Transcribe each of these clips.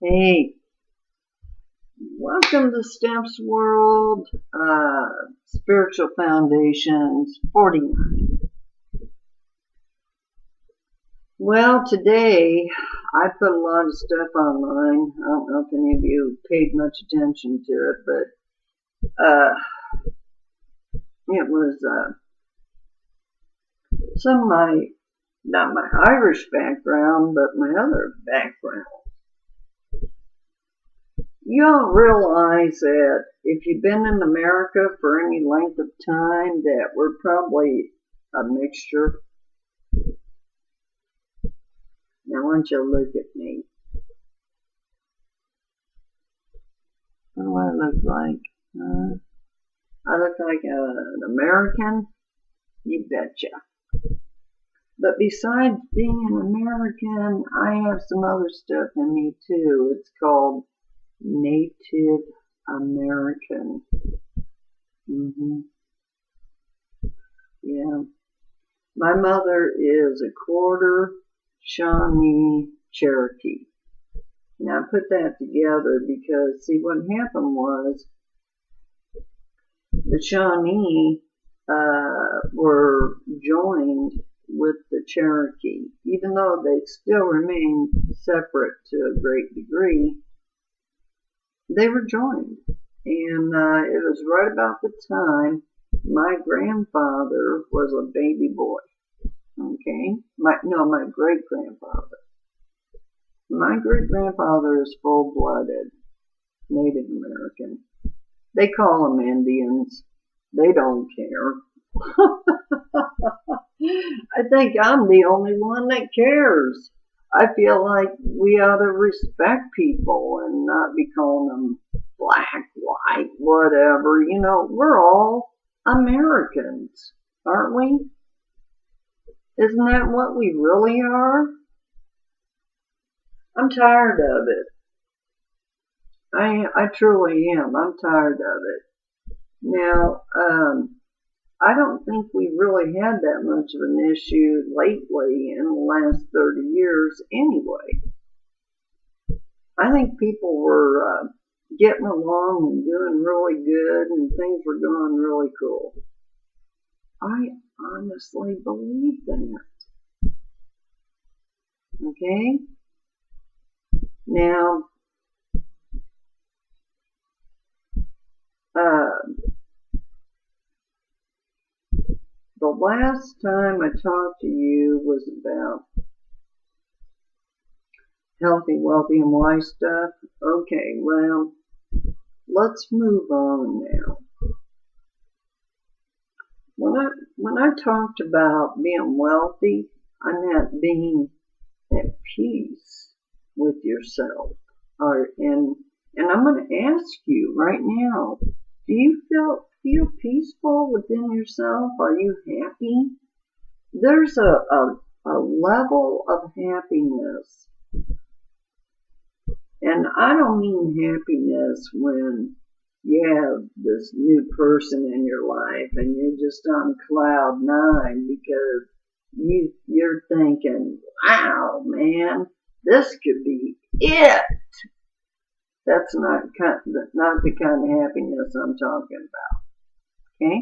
Hey, welcome to Steph's World, Spiritual Foundations 49. Well, today I put a lot of stuff online. I don't know if any of you paid much attention to it, but it was some of my, not my Irish background, but my other background. You don't realize that if you've been in America for any length of time that we're probably a mixture. Now, why don't you look at me? What do I look like? I look like an American? You betcha. But besides being an American, I have some other stuff in me too. It's called Native American. Yeah. My mother is a quarter Shawnee Cherokee. Now I put that together because, see, what happened was the Shawnee were joined with the Cherokee, even though they still remained separate to a great degree. They were joined, and it was right about the time my grandfather was a baby boy. Okay, my great grandfather. My great grandfather is full-blooded Native American. They call them Indians. They don't care. I think I'm the only one that cares. I feel like we ought to respect people and not be calling them black, white, whatever. You know, we're all Americans, aren't we? Isn't that what we really are? I'm tired of it. I truly am. I'm tired of it. Now, I don't think we really had that much of an issue lately in the last 30 years anyway. I think people were getting along and doing really good and things were going really cool. I honestly believe that. Okay? Now, the last time I talked to you was about healthy, wealthy, and wise stuff. Okay, well, let's move on now. When I talked about being wealthy, I meant being at peace with yourself. And I'm going to ask you right now, do you feel peaceful within yourself? Are you happy? There's a level of happiness. And I don't mean happiness when you have this new person in your life and you're just on cloud nine because you're thinking, wow, man, this could be it. That's not the kind of happiness I'm talking about. Okay?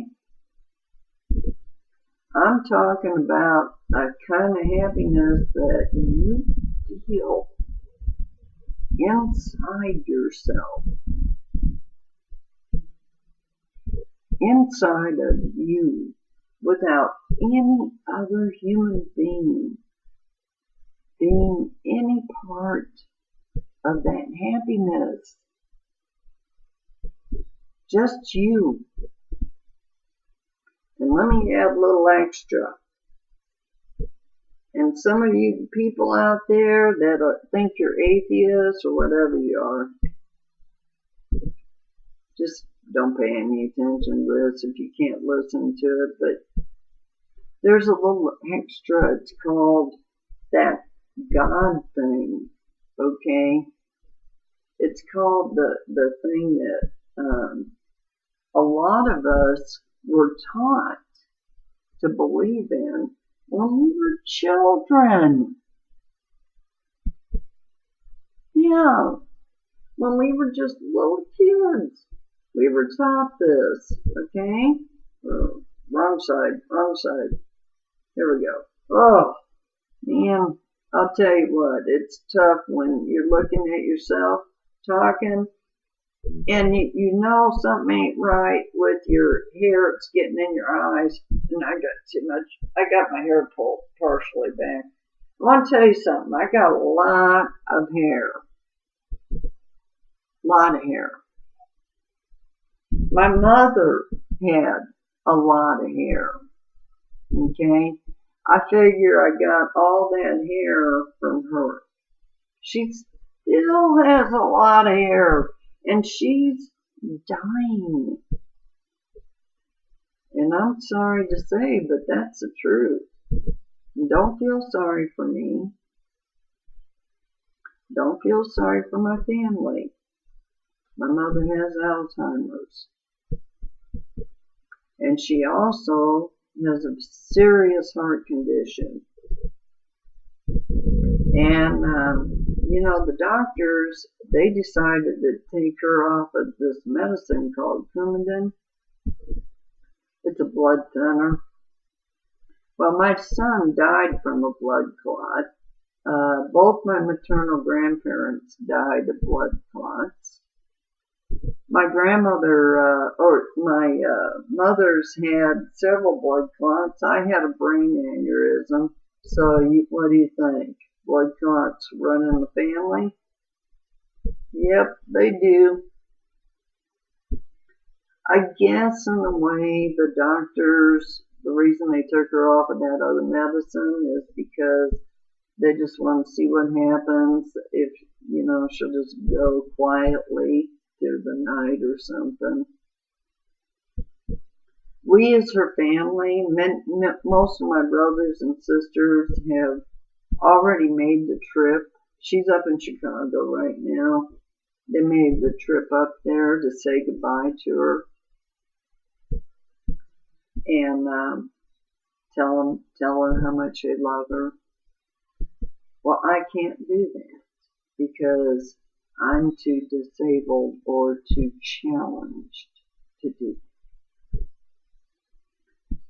I'm talking about a kind of happiness that you feel inside yourself. Inside of you, without any other human being being any part of that happiness. Just you. And let me add a little extra. And some of you people out there that think you're atheists or whatever you are, just don't pay any attention to this if you can't listen to it. But there's a little extra. It's called that God thing. Okay? It's called the thing that a lot of us were taught to believe in when we were children. Yeah, when we were just little kids. We were taught this, okay? Oh, wrong side. Here we go. Oh, man, I'll tell you what, it's tough when you're looking at yourself, talking, and you know something ain't right with your hair. It's getting in your eyes, and I got too much. I got my hair pulled partially back. I want to tell you something. I got a lot of hair. Lot of hair. My mother had a lot of hair. Okay? I figure I got all that hair from her. She still has a lot of hair, and she's dying. And I'm sorry to say, but that's the truth. Don't feel sorry for me. Don't feel sorry for my family. My mother has Alzheimer's. And she also has a serious heart condition. And, the doctors, they decided to take her off of this medicine called Coumadin. It's a blood thinner. Well, my son died from a blood clot. Both my maternal grandparents died of blood clots. My grandmother, my mother's had several blood clots. I had a brain aneurysm. So what do you think? Blood clots run in the family? Yep, they do. I guess in a way the doctors, the reason they took her off of that other medicine is because they just want to see what happens if, she'll just go quietly through the night or something. We as her family, most of my brothers and sisters have already made the trip. She's up in Chicago right now. They made the trip up there to say goodbye to her and tell her how much they love her. Well, I can't do that because I'm too disabled or too challenged to do that.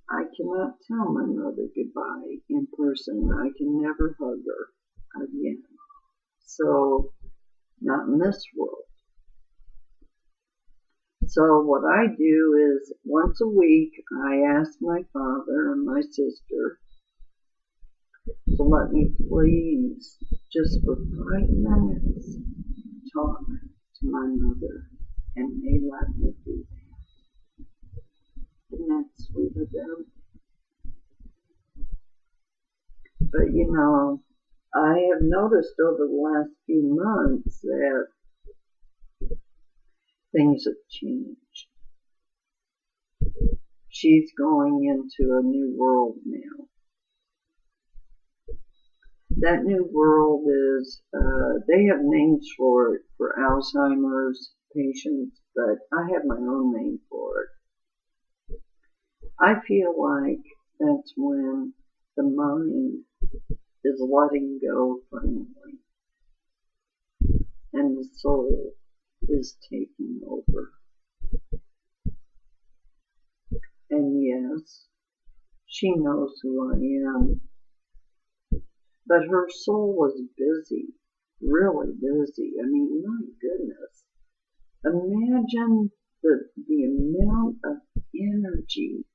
I cannot tell my mother goodbye in person. I can never hug her again. So, not in this world. So what I do is once a week I ask my father and my sister to let me please, just for 5 minutes, talk to my mother, and they let me do that. Isn't that sweet of them? But I have noticed over the last few months that things have changed. She's going into a new world now. That new world is, they have names for it, for Alzheimer's patients, but I have my own name for it. I feel like that's when the mind is letting go finally, and the soul is taking over. And yes, she knows who I am, but her soul is busy, really busy. I mean, my goodness. Imagine the amount of energy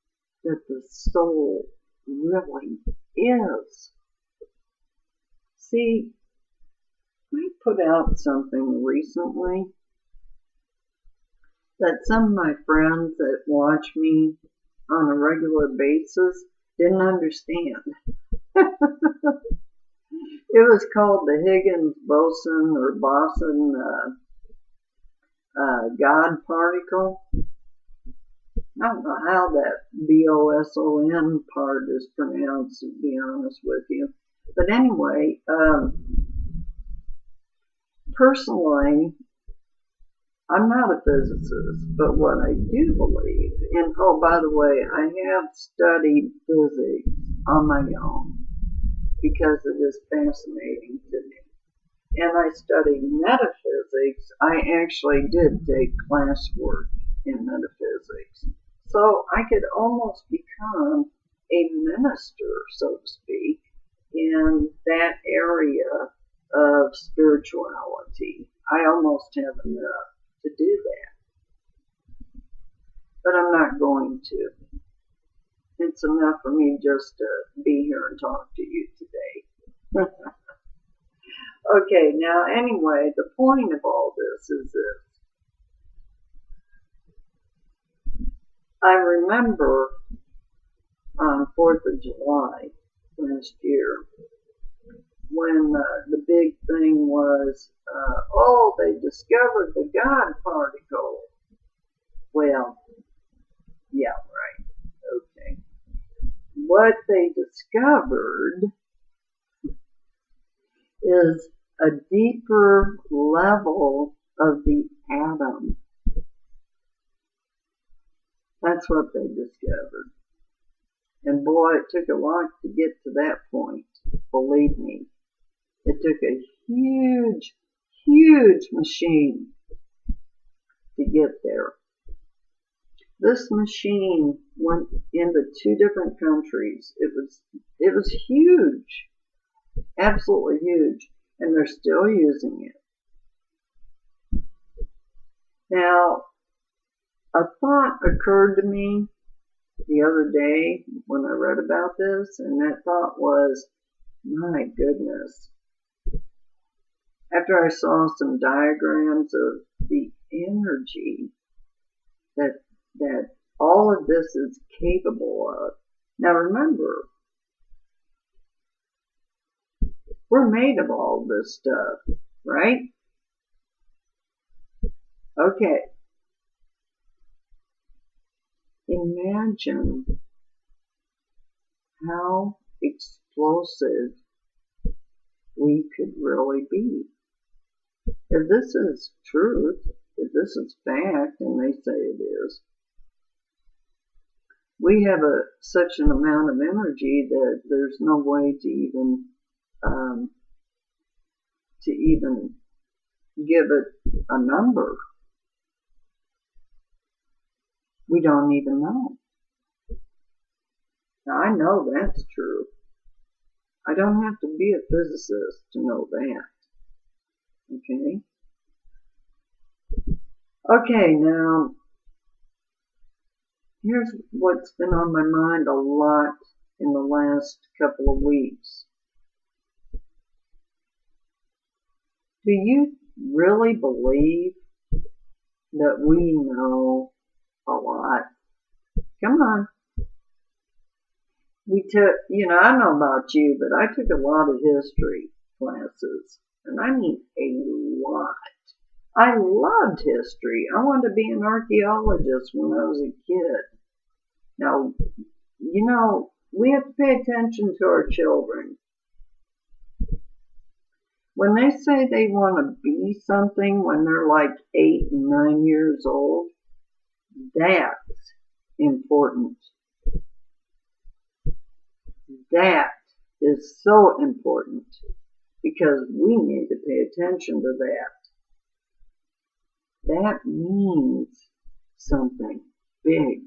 that the soul really is. See, I put out something recently that some of my friends that watch me on a regular basis didn't understand. It was called the Higgs-Boson or Boson God particle. I don't know how that B-O-S-O-N part is pronounced, to be honest with you. But anyway, personally, I'm not a physicist, but what I do believe, and oh, by the way, I have studied physics on my own because it is fascinating to me. and I studied metaphysics, I actually did take classwork in metaphysics. So I could almost become a minister, so to speak, in that area of spirituality. I almost have enough to do that, but I'm not going to. It's enough for me just to be here and talk to you today. Okay, now anyway, the point of all this is this. I remember on 4th of July last year when the big thing was, they discovered the God particle. Well, yeah, right. Okay. What they discovered is a deeper level of the atom. That's what they discovered. And boy, it took a lot to get to that point. Believe me. It took a huge, huge machine to get there. This machine went into 2 different countries. It was huge. Absolutely huge. And they're still using it. Now, a thought occurred to me the other day when I read about this, and that thought was, my goodness. After I saw some diagrams of the energy that all of this is capable of. Now remember, we're made of all this stuff, right? Okay. Imagine how explosive we could really be. If this is truth, if this is fact, and they say it is, we have such an amount of energy that there's no way to even give it a number. We don't even know. Now, I know that's true. I don't have to be a physicist to know that. Okay? Okay, now, here's what's been on my mind a lot in the last couple of weeks. Do you really believe that we know a lot? Come on. We took, I don't know about you, but I took a lot of history classes. And I mean a lot. I loved history. I wanted to be an archaeologist when I was a kid. Now, we have to pay attention to our children. When they say they want to be something when they're like 8 and 9 years old, that's important. That is so important because we need to pay attention to that. That means something big.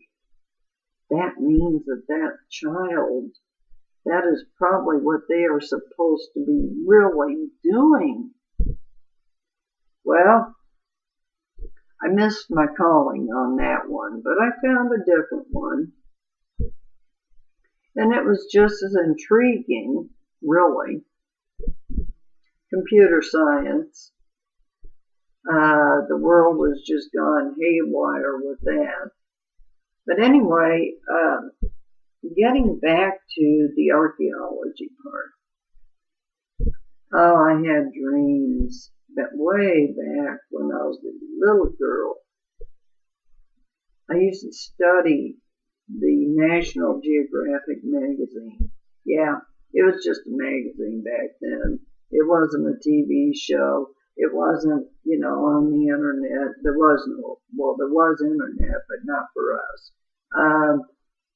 That means that child, that is probably what they are supposed to be really doing. Well, I missed my calling on that one, but I found a different one. And it was just as intriguing, really. Computer science. The world was just gone haywire with that. But anyway, getting back to the archaeology part. Oh, I had dreams that way back when I was a little girl. I used to study the National Geographic magazine. Yeah, it was just a magazine back then. It wasn't a TV show. It wasn't, on the internet. There was internet, but not for us.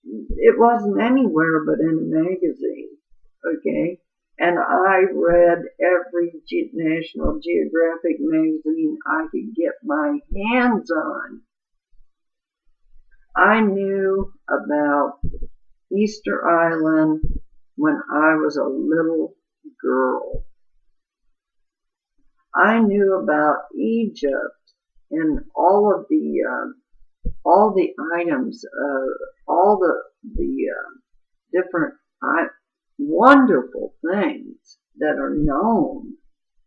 It wasn't anywhere but in a magazine, okay? And I read every National Geographic magazine I could get my hands on. I knew about Easter Island when I was a little girl. I knew about Egypt and all the items, all the different wonderful things that are known,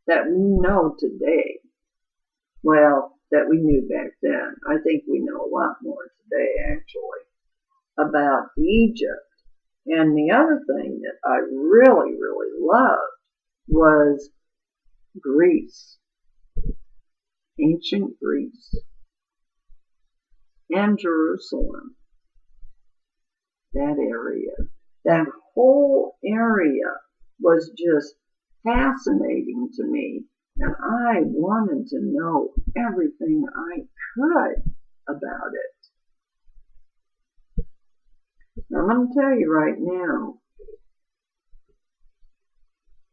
that we know today. Well, that we knew back then. I think we know a lot more today, actually, about Egypt. And the other thing that I really, really loved was Greece, ancient Greece, and Jerusalem, that area. That whole area was just fascinating to me, and I wanted to know everything I could about it. Now, I'm going to tell you right now,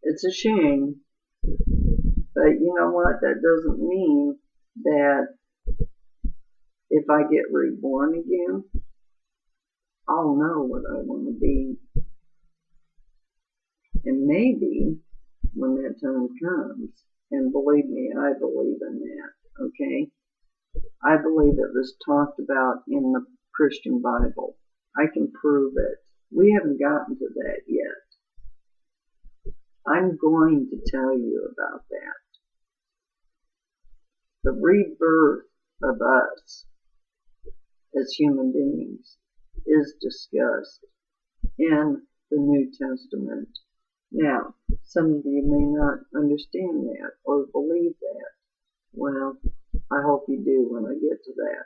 it's a shame, but you know what? That doesn't mean that if I get reborn again, I'll know what I want to be. And maybe when that time comes, and believe me, I believe in that, okay? I believe it was talked about in the Christian Bible. I can prove it. We haven't gotten to that yet. I'm going to tell you about that. The rebirth of us as human beings is discussed in the New Testament. Now, some of you may not understand that or believe that. Well, I hope you do when I get to that.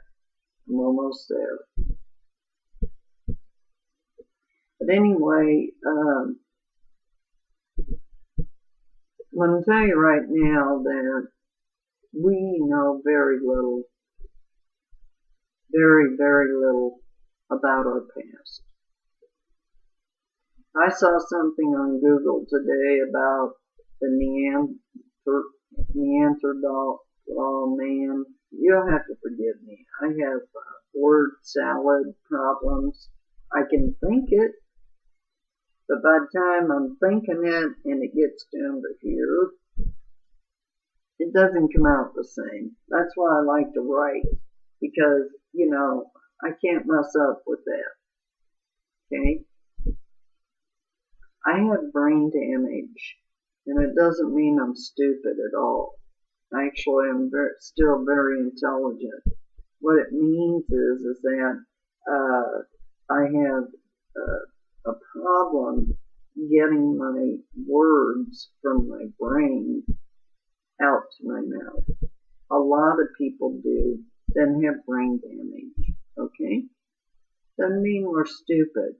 I'm almost there. But anyway, I'm going to tell you right now that we know very little, very, very little about our past. I saw something on Google today about the Neanderthal man. You'll have to forgive me. I have word salad problems. I can think it, but by the time I'm thinking it and it gets down to here, it doesn't come out the same. That's why I like to write, because, you know, I can't mess up with that. Okay? I have brain damage, and it doesn't mean I'm stupid at all. Actually, I'm still very intelligent. What it means is that I have a problem getting my words from my brain out to my mouth. A lot of people do, then have brain damage, okay? Doesn't mean we're stupid,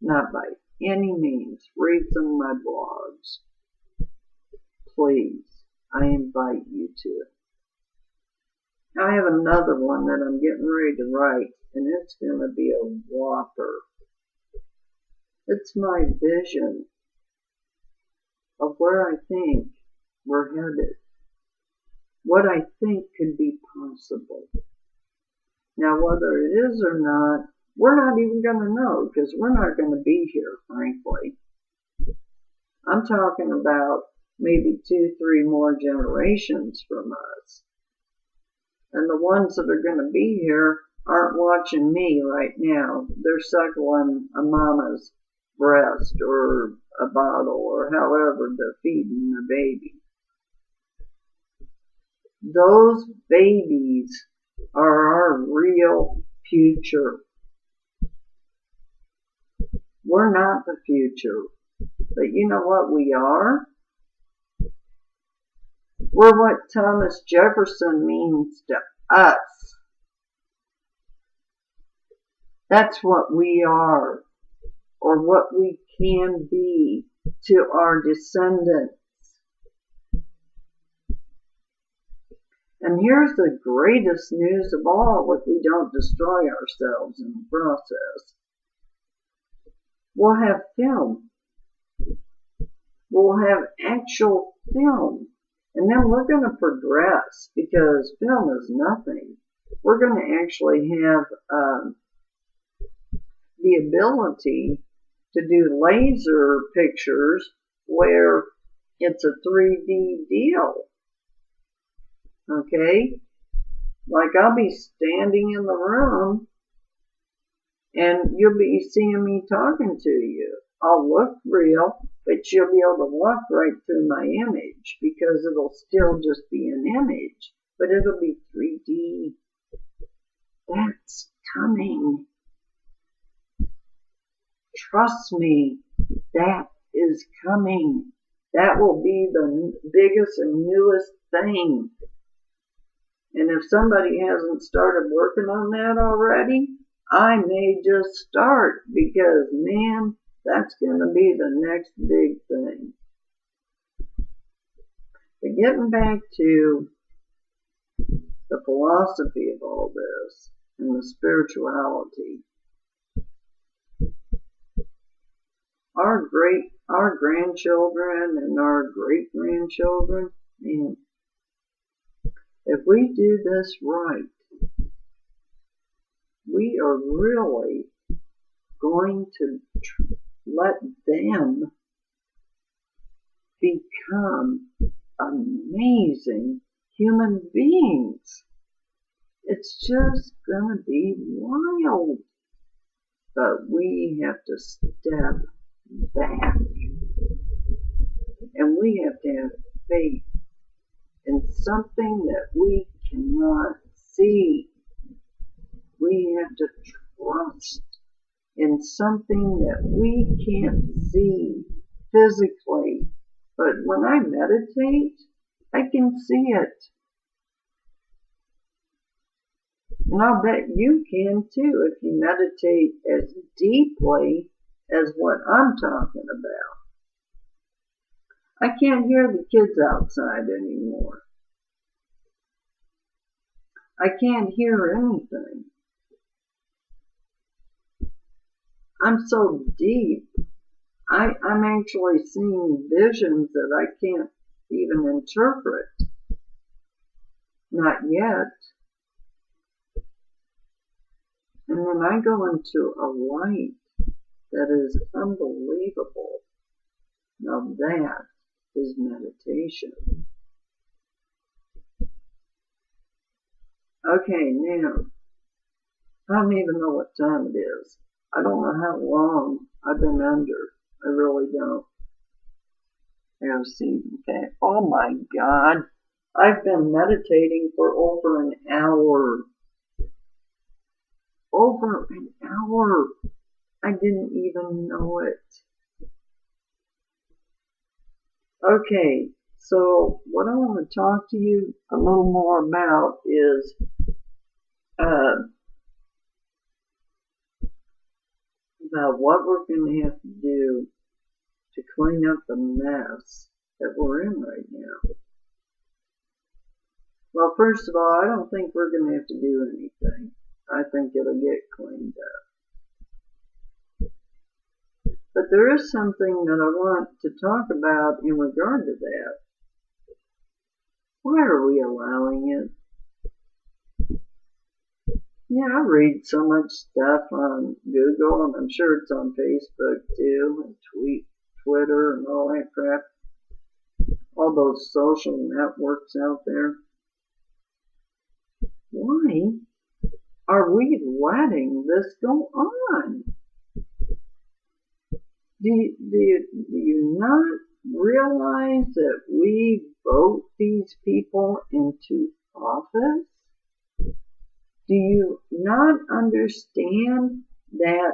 not by any means. Read some of my blogs. Please, I invite you to. I have another one that I'm getting ready to write, and it's going to be a whopper. It's my vision of where I think we're headed, what I think could be possible. Now, whether it is or not, we're not even going to know, because we're not going to be here, frankly. I'm talking about maybe 2, 3 more generations from us. And the ones that are going to be here aren't watching me right now. They're suckling a mama's breast or a bottle or however they're feeding their baby. Those babies are our real future. We're not the future. But you know what we are? We're what Thomas Jefferson means to us. That's what we are, or what we can be to our descendants. And here's the greatest news of all, if we don't destroy ourselves in the process. We'll have film. we'll have actual film. And then we're going to progress because film is nothing. We're going to actually have the ability to do laser pictures where it's a 3D deal. Okay? Like I'll be standing in the room and you'll be seeing me talking to you. I'll look real, but you'll be able to look right through my image because it'll still just be an image, but it'll be 3D. That's coming. Trust me, that is coming. That will be the biggest and newest thing. And if somebody hasn't started working on that already, I may just start because, man, that's going to be the next big thing. But getting back to the philosophy of all this and the spirituality, our grandchildren and our great-grandchildren, man, if we do this right, we are really going to let them become amazing human beings. It's just going to be wild. But we have to step back. And we have to have faith in something that we cannot see. We have to trust in something that we can't see physically. But when I meditate, I can see it. And I'll bet you can too if you meditate as deeply as what I'm talking about. I can't hear the kids outside anymore. I can't hear anything. I'm so deep. I'm actually seeing visions that I can't even interpret. Not yet. And then I go into a light that is unbelievable. Now that is meditation. Okay, now, I don't even know what time it is. I don't know how long I've been under. I really don't. I'll see. Okay. Oh my God. I've been meditating for over an hour. Over an hour. I didn't even know it. Okay, so what I want to talk to you a little more about is about what we're going to have to do to clean up the mess that we're in right now. Well, first of all, I don't think we're going to have to do anything. I think it'll get cleaned up. But there is something that I want to talk about in regard to that. Why are we allowing it? Yeah, I read so much stuff on Google, and I'm sure it's on Facebook too, and Twitter, and all that crap. All those social networks out there. Why are we letting this go on? Do you not realize that we vote these people into office? Do you not understand that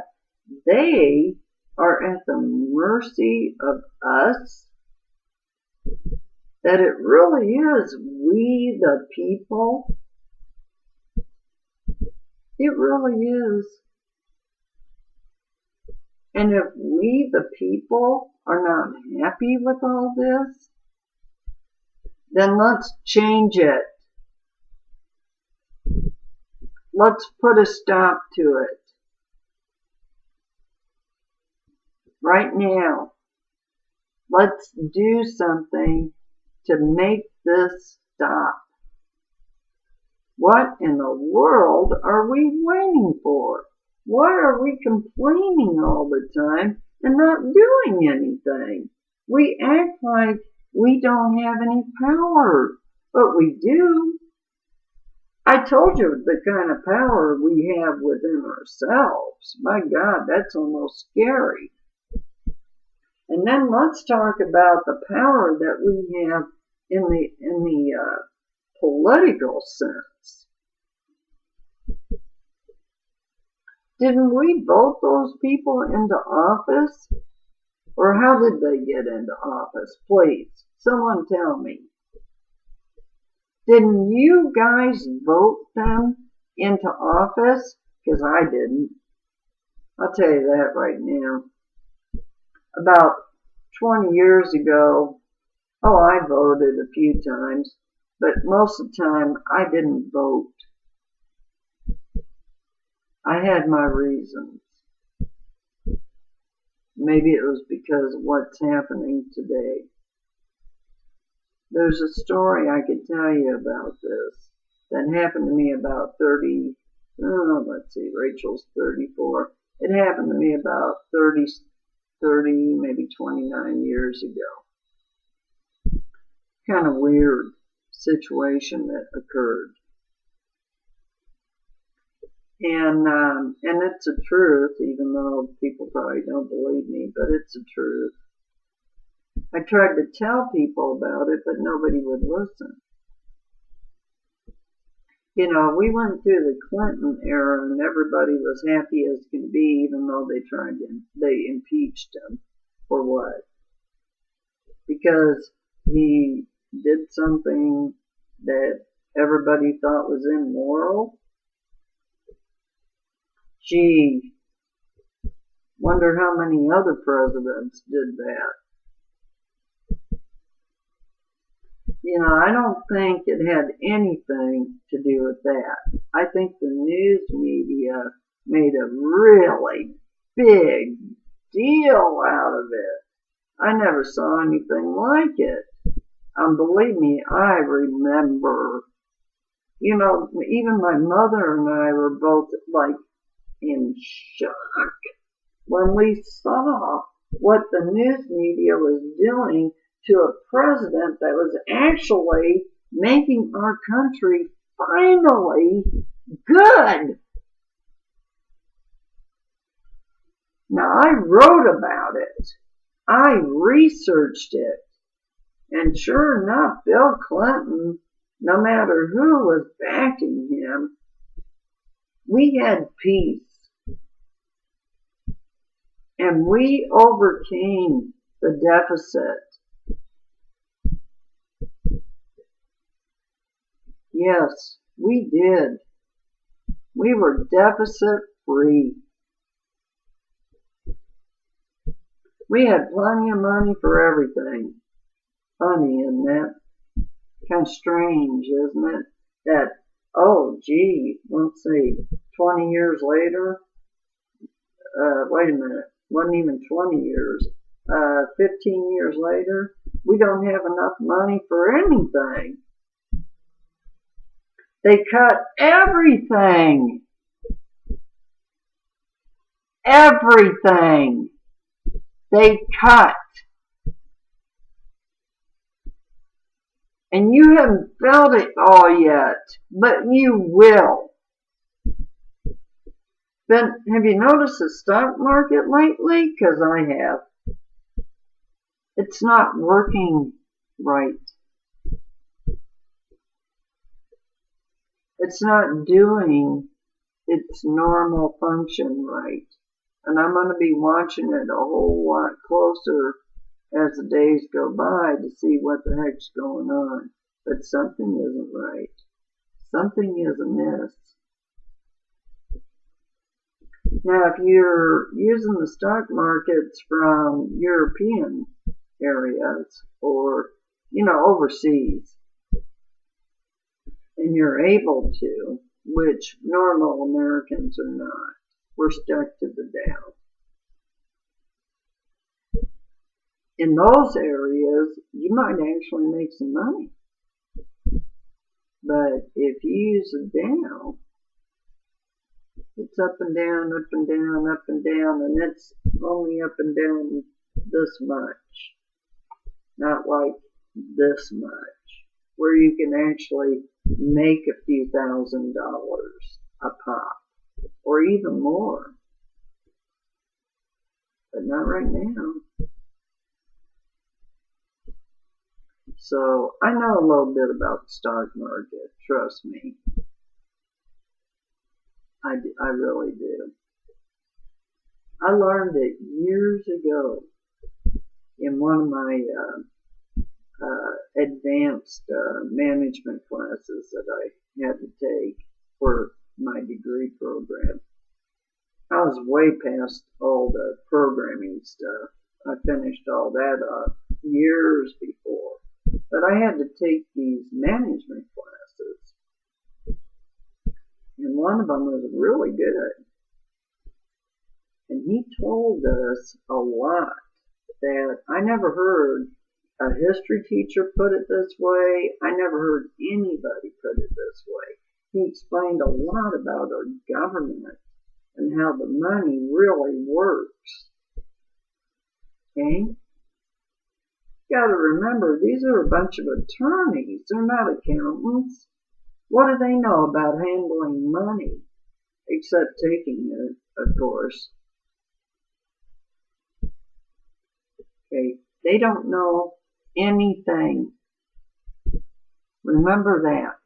they are at the mercy of us? That it really is we the people? It really is. And if we the people are not happy with all this, then let's change it. Let's put a stop to it. Right now. Let's do something to make this stop. What in the world are we waiting for? Why are we complaining all the time and not doing anything? We act like we don't have any power, but we do. I told you the kind of power we have within ourselves. My God, that's almost scary. And then let's talk about the power that we have in the political sense. Didn't we vote those people into office? Or how did they get into office? Please, someone tell me. Didn't you guys vote them into office? Because I didn't. I'll tell you that right now. About 20 years ago, I voted a few times, but most of the time I didn't vote. I had my reasons. Maybe it was because of what's happening today. There's a story I could tell you about this that happened to me about Rachel's 34. It happened to me about 30, maybe 29 years ago. Kind of weird situation that occurred. And it's the truth, even though people probably don't believe me, but it's the truth. I tried to tell people about it, but nobody would listen. You know, we went through the Clinton era and everybody was happy as can be, even though they impeached him. For what? Because he did something that everybody thought was immoral? Gee, wonder how many other presidents did that. You know, I don't think it had anything to do with that. I think the news media made a really big deal out of it. I never saw anything like it. Believe me, I remember. You know, even my mother and I were both like in shock when we saw what the news media was doing to a president that was actually making our country finally good. Now, I wrote about it. I researched it. And sure enough, Bill Clinton, no matter who was backing him, we had peace. And we overcame the deficit. Yes, we did. We were deficit free. We had plenty of money for everything. Funny, isn't that? Kind of strange, isn't it? That, let's see, 20 years later, wait a minute, wasn't even 20 years, 15 years later, we don't have enough money for anything. They cut everything. Everything. They cut. And you haven't felt it all yet, but you will. Then, have you noticed the stock market lately? Because I have. It's not working right. It's not doing its normal function right. And I'm going to be watching it a whole lot closer as the days go by to see what the heck's going on. But something isn't right. Something is amiss. Now, if you're using the stock markets from European areas or, overseas, and you're able to, which normal Americans are not, we're stuck to the Dow. in those areas, you might actually make some money. But if you use it down, it's up and down, up and down, up and down, and it's only up and down this much, not like this much, where you can actually make a few $1,000s a pop, or even more. But not right now. So I know a little bit about the stock market, trust me. I really do. I learned it years ago in one of my advanced management classes that I had to take for my degree program. I was way past all the programming stuff. I finished all that up years before. But I had to take these management classes. And one of them was really good. And he told us a lot that I never heard a history teacher put it this way. I never heard anybody put it this way. He explained a lot about our government and how the money really works. Okay? You gotta remember, these are a bunch of attorneys. They're not accountants. What do they know about handling money? Except taking it, of course. Okay? They don't know anything. Remember that.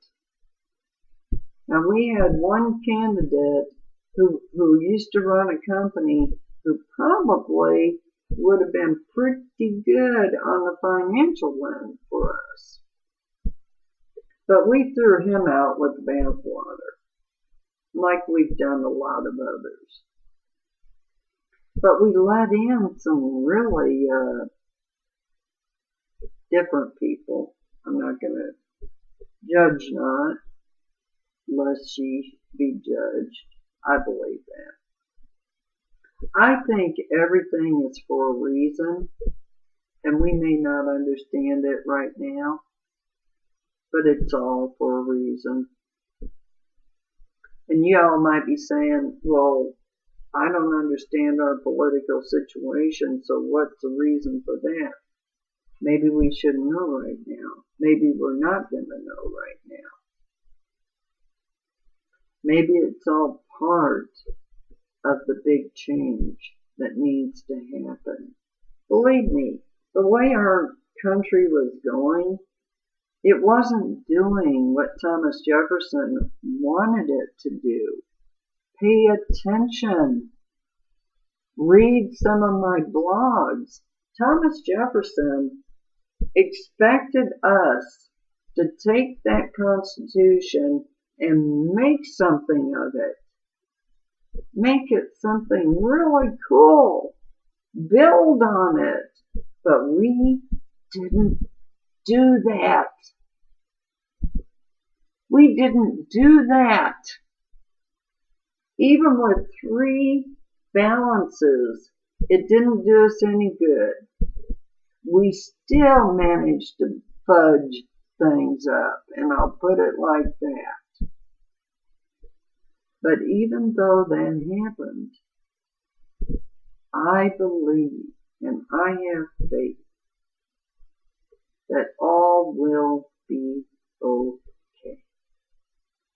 Now, we had one candidate who used to run a company who probably would have been pretty good on the financial end for us. But we threw him out with the bathwater, like we've done a lot of others. But we let in some really different people. I'm not going to judge not, lest she be judged. I believe that. I think everything is for a reason, and we may not understand it right now, but it's all for a reason. And y'all might be saying, well, I don't understand our political situation, so what's the reason for that? Maybe we shouldn't know right now. Maybe we're not going to know right now. Maybe it's all part of the big change that needs to happen. Believe me, the way our country was going, it wasn't doing what Thomas Jefferson wanted it to do. Pay attention. Read some of my blogs. Thomas Jefferson expected us to take that Constitution and make something of it. Make it something really cool. Build on it. But we didn't do that. We didn't do that. Even with 3 balances, it didn't do us any good. We still managed to fudge things up, and I'll put it like that. But even though that happened, I believe and I have faith that all will be okay.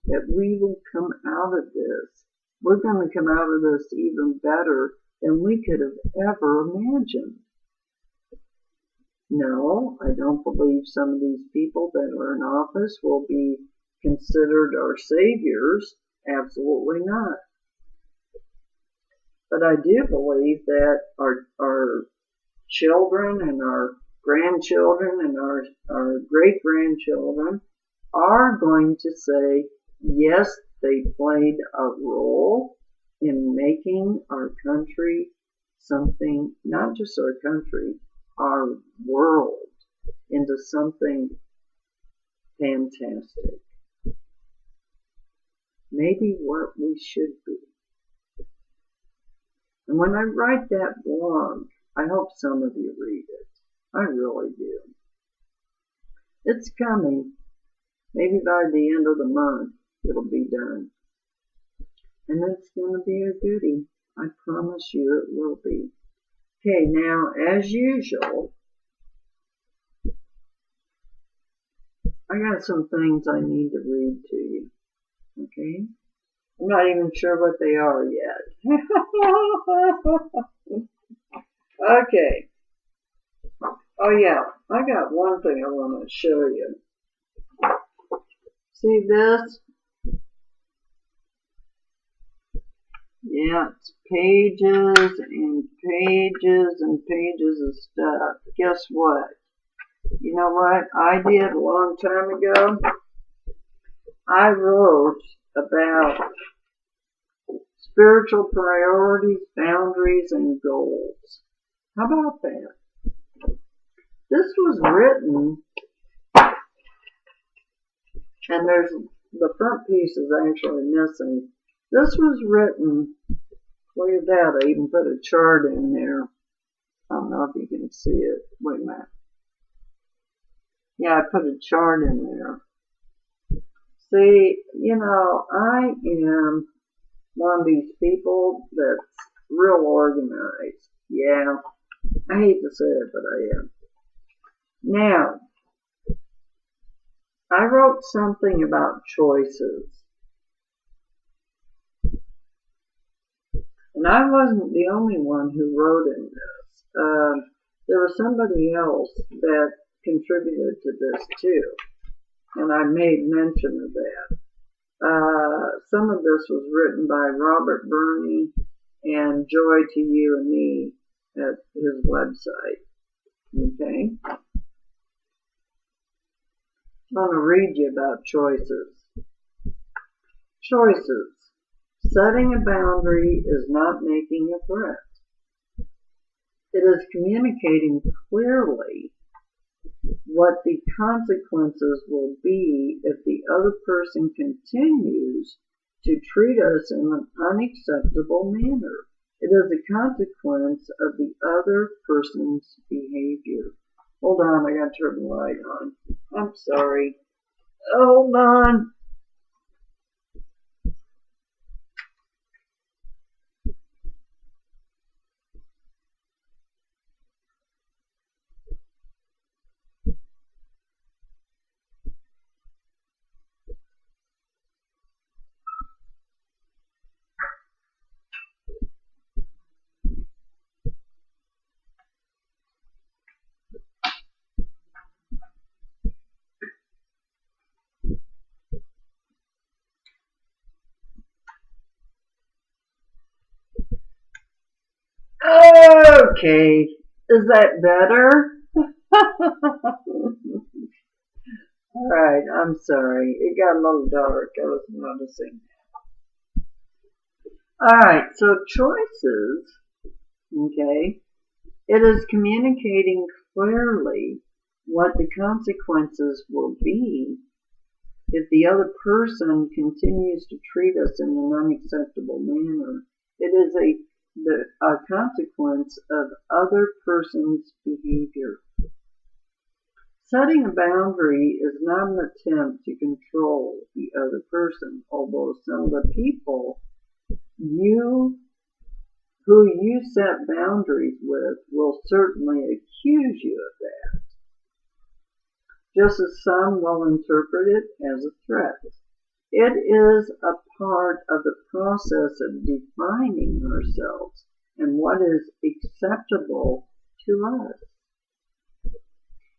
That we will come out of this. We're going to come out of this even better than we could have ever imagined. No, I don't believe some of these people that are in office will be considered our saviors. Absolutely not. But I do believe that our children and our grandchildren and our great-grandchildren are going to say, yes, they played a role in making our country something, not just our country, our world into something fantastic. Maybe what we should be. And when I write that blog, I hope some of you read it. I really do. It's coming. Maybe by the end of the month it'll be done. And it's going to be a goodie. I promise you it will be. Okay, now as usual, I got some things I need to read to you. Okay? I'm not even sure what they are yet. Okay. Oh yeah, I got one thing I want to show you. See this? Yeah, it's pages and pages and pages of stuff. Guess what? You know what I did a long time ago? I wrote about spiritual priorities, boundaries, and goals. How about that? This was written, and there's the front piece is actually missing. This was written, look at that, I even put a chart in there. I don't know if you can see it. Wait a minute. Yeah, I put a chart in there. See, you know, I am one of these people that's real organized. Yeah, I hate to say it, but I am. Now, I wrote something about choices. And I wasn't the only one who wrote in this. There was somebody else that contributed to this too. And I made mention of that. Some of this was written by Robert Burney and Joy to You and Me at his website. Okay? I want to read you about choices. Choices. Setting a boundary is not making a threat. It is communicating clearly what the consequences will be if the other person continues to treat us in an unacceptable manner. It is a consequence of the other person's behavior. Hold on, I gotta turn the light on. I'm sorry. Hold on. Okay, is that better? Alright, I'm sorry. It got a little dark. I was noticing. Alright, so choices, okay, it is communicating clearly what the consequences will be if the other person continues to treat us in an unacceptable manner. It is a consequence of other person's behavior. Setting a boundary is not an attempt to control the other person, although some of the people who you set boundaries with will certainly accuse you of that, just as some will interpret it as a threat. It is a part of the process of defining ourselves and what is acceptable to us.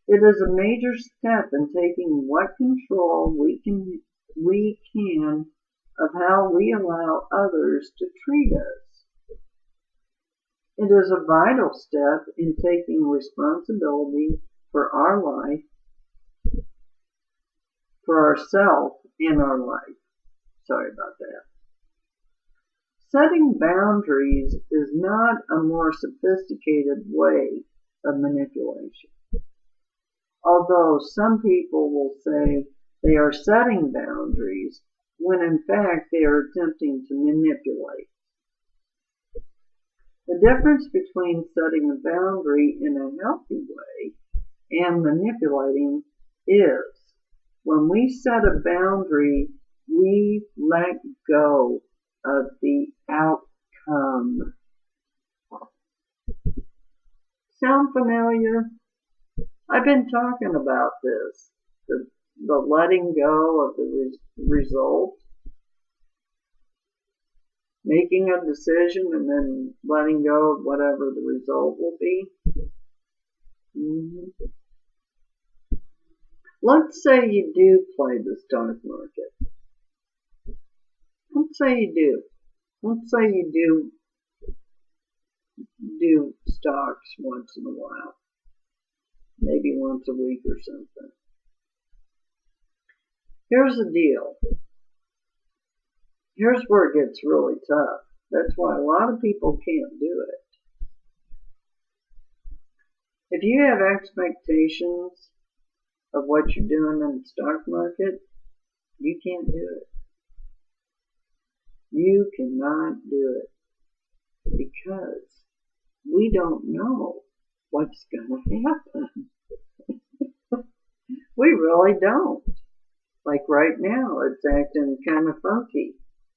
It is a major step in taking what control we can of how we allow others to treat us. It is a vital step in taking responsibility for our life, for ourselves in our life. Sorry about that. Setting boundaries is not a more sophisticated way of manipulation. Although some people will say they are setting boundaries when in fact they are attempting to manipulate. The difference between setting a boundary in a healthy way and manipulating is when we set a boundary, we let go of the outcome. Sound familiar? I've been talking about this, the letting go of the result, making a decision and then letting go of whatever the result will be. Let's say you do play the stock market. Let's say you do. Let's say you do stocks once in a while. Maybe once a week or something. Here's the deal. Here's where it gets really tough. That's why a lot of people can't do it. If you have expectations of what you're doing in the stock market, you can't do it. You cannot do it because we don't know what's going to happen. We really don't. Like right now, it's acting kind of funky.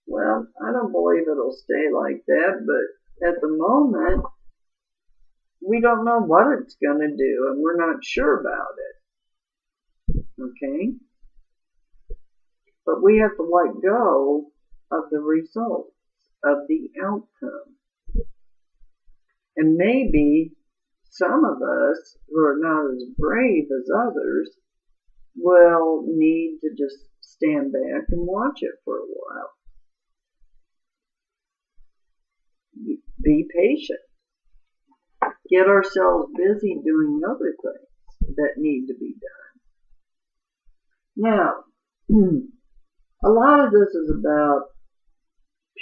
Well, I don't believe it'll stay like that, but at the moment, we don't know what it's going to do, and we're not sure about it. Okay? But we have to let go of the results, of the outcome. And maybe some of us who are not as brave as others will need to just stand back and watch it for a while. Be patient. Get ourselves busy doing other things that need to be done. Now, a lot of this is about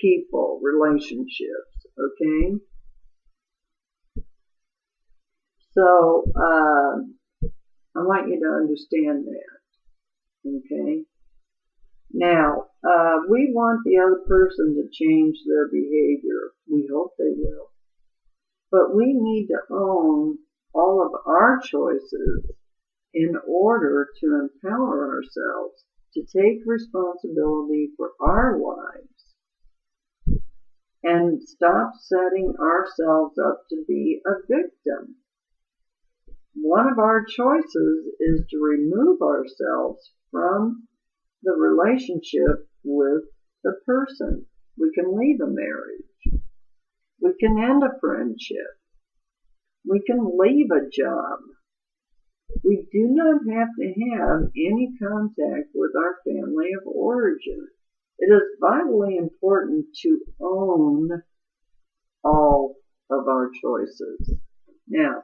people, relationships, okay? So, I want you to understand that, okay? Now, we want the other person to change their behavior. We hope they will. But we need to own all of our choices in order to empower ourselves to take responsibility for our lives and stop setting ourselves up to be a victim. One of our choices is to remove ourselves from the relationship with the person. We can leave a marriage. We can end a friendship. We can leave a job. We do not have to have any contact with our family of origin. It is vitally important to own all of our choices. Now,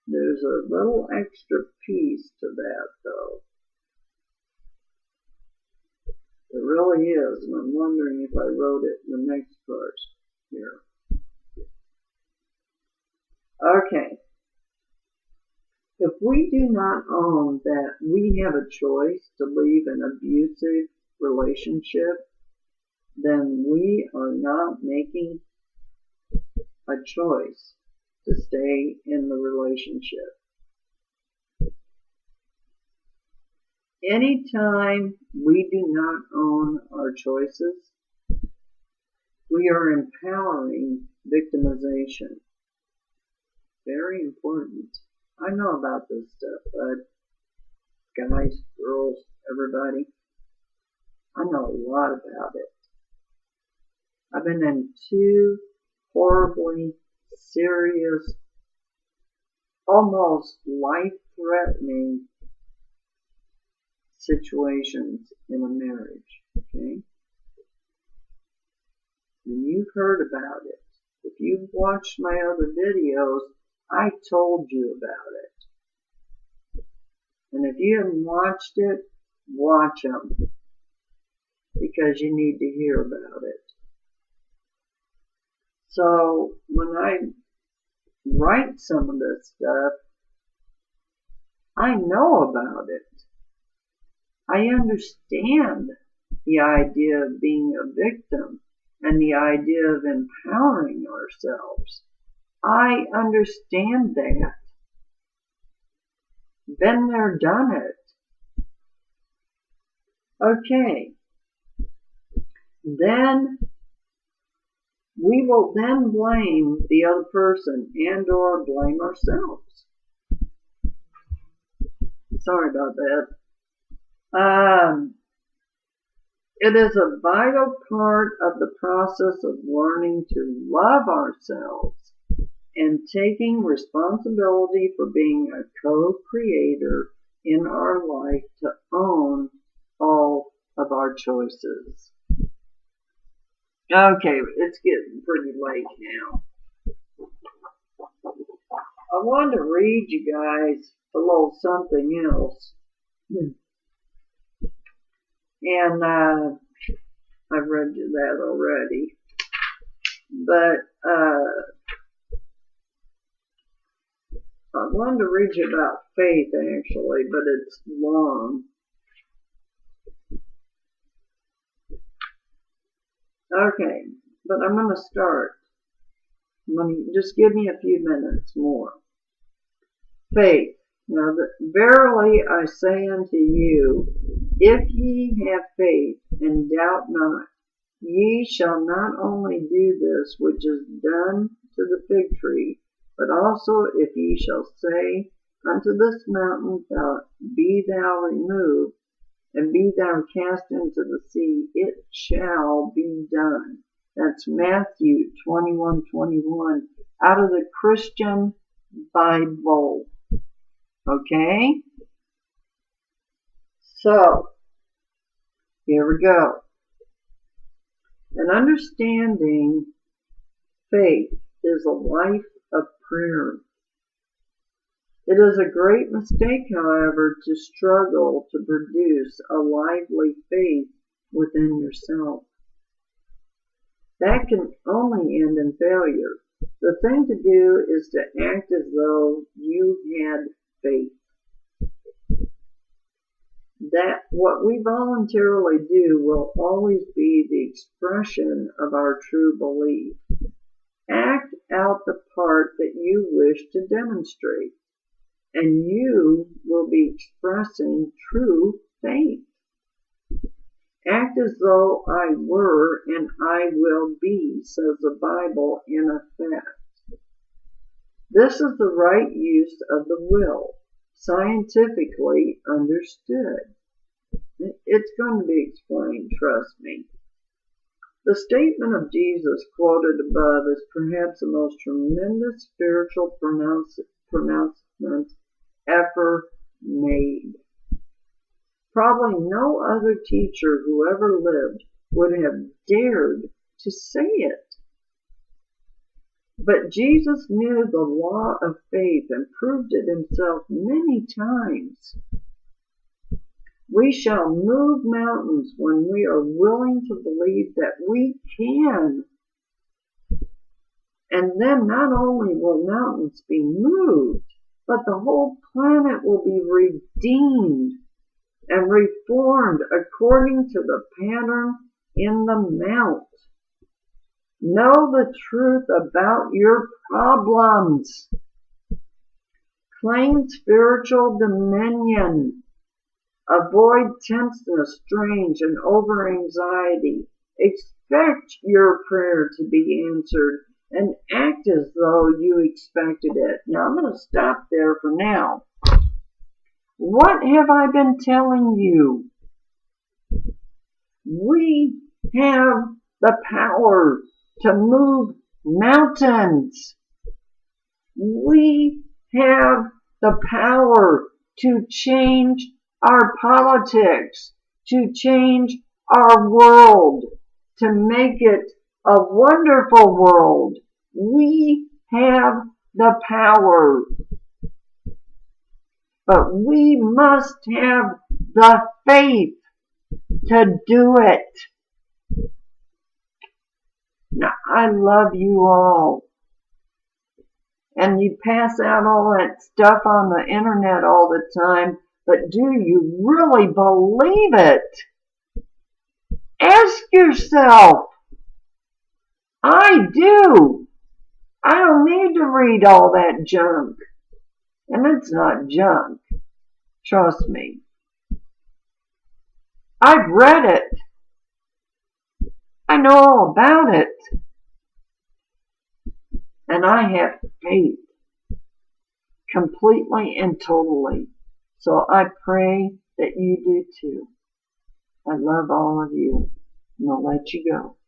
there's a little extra piece to that, though. It really is, and I'm wondering if I wrote it in the next verse here. Okay. If we do not own that we have a choice to leave an abusive relationship, then we are not making a choice to stay in the relationship. Anytime we do not own our choices, we are empowering victimization. Very important. I know about this stuff, but guys, girls, everybody, I know a lot about it. I've been in 2 horribly serious, almost life-threatening situations in a marriage, okay? And you've heard about it. If you've watched my other videos, I told you about it. And if you haven't watched it, watch them, because you need to hear about it. So when I write some of this stuff, I know about it. I understand the idea of being a victim and the idea of empowering ourselves. I understand that. Been there, done it. Okay. Then we will then blame the other person and or blame ourselves. Sorry about that. It is a vital part of the process of learning to love ourselves and taking responsibility for being a co-creator in our life to own all of our choices. Okay, it's getting pretty late now. I wanted to read you guys a little something else. And I've read you that already. But I wanted to read you about faith, actually, but it's long. Okay, but I'm going to start. Just give me a few minutes more. Faith. Now, verily I say unto you, if ye have faith, and doubt not, ye shall not only do this which is done to the fig tree, but also if ye shall say unto this mountain, be thou removed, and be thou cast into the sea, it shall be done. That's Matthew 21:21 out of the Christian Bible. Okay? So, here we go. And understanding faith is a life of prayer. It is a great mistake, however, to struggle to produce a lively faith within yourself. That can only end in failure. The thing to do is to act as though you had faith. That what we voluntarily do will always be the expression of our true belief. Act out the part that you wish to demonstrate, and you will be expressing true faith. Act as though I were and I will be, says the Bible in effect. This is the right use of the will, scientifically understood. It's going to be explained, trust me. The statement of Jesus quoted above is perhaps the most tremendous spiritual pronouncement ever made. Probably no other teacher who ever lived would have dared to say it. But Jesus knew the law of faith and proved it himself many times. We shall move mountains when we are willing to believe that we can. And then not only will mountains be moved, but the whole planet will be redeemed and reformed according to the pattern in the Mount. Know the truth about your problems. Claim spiritual dominion. Avoid tenseness, strange, and over-anxiety. Expect your prayer to be answered and act as though you expected it. Now, I'm going to stop there for now. What have I been telling you? We have the power to move mountains. We have the power to change our politics, to change our world, to make it a wonderful world. We have the power. But we must have the faith to do it. Now, I love you all. And you pass out all that stuff on the internet all the time, but do you really believe it? Ask yourself. I do. I don't need to read all that junk. And it's not junk. Trust me. I've read it. I know all about it. And I have faith completely and totally. So I pray that you do too. I love all of you. And I'll let you go.